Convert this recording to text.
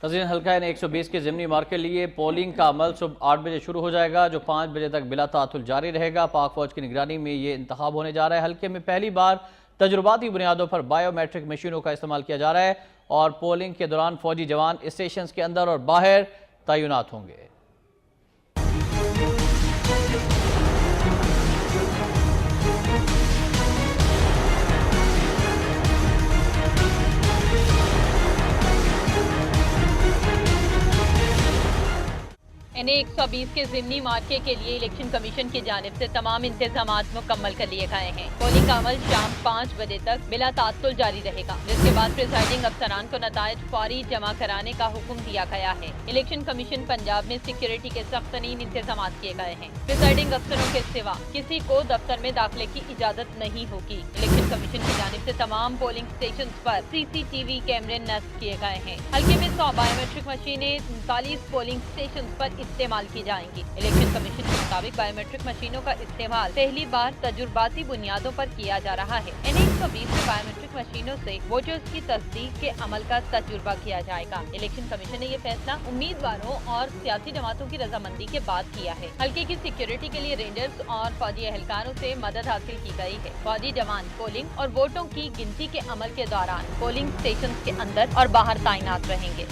तज़ीन हल्का ने 120 के ज़िमनी मार्क के लिए पोलिंग का अमल सुबह 8 बजे शुरू हो जाएगा, जो 5 बजे तक बिला तातुल जारी रहेगा। पाक फौज की निगरानी में ये इंतखाब होने जा रहा है। हल्के में पहली बार तजुर्बाती बुनियादों पर बायोमेट्रिक मशीनों का इस्तेमाल किया जा रहा है और पोलिंग के दौरान फौजी जवान स्टेशन के अंदर और बाहर तैनात होंगे। NA 120 के ज़िमनी मार्के के लिए इलेक्शन कमीशन की जानिब से तमाम इंतजाम मुकम्मल कर लिए गए हैं। पोलिंग का अमल शाम 5 बजे तक बिला तात्तुल जारी रहेगा, जिसके बाद प्रिजाइडिंग अफसरान को नतायज फौरी जमा कराने का हुक्म दिया गया है। इलेक्शन कमीशन पंजाब में सिक्योरिटी के सख्त तरीन इंतजाम किए गए हैं। प्रिजाइडिंग अफसरों के सिवा किसी को दफ्तर में दाखिले की इजाजत नहीं होगी। इलेक्शन कमीशन की जानिब से तमाम पोलिंग स्टेशन पर CCTV कैमरे नस्ब किए गए हैं। हल्के में 100 बायोमेट्रिक मशीनें 39 पोलिंग स्टेशन पर इस्तेमाल की जाएंगी। इलेक्शन कमीशन के मुताबिक बायोमेट्रिक मशीनों का इस्तेमाल पहली बार तजुर्बाती बुनियादों पर किया जा रहा है। NA 120 में बायोमेट्रिक मशीनों से वोटर्स की तस्दीक के अमल का तजुर्बा किया जाएगा। इलेक्शन कमीशन ने यह फैसला उम्मीदवारों और सियासी जमातों की रजामंदी के बाद किया है। हल्के की सिक्योरिटी के लिए रेंजर्स और फौजी एहलकारों से मदद हासिल की गई है। फौजी जवान पोलिंग और वोटों की गिनती के अमल के दौरान पोलिंग स्टेशन के अंदर और बाहर तैनात रहेंगे।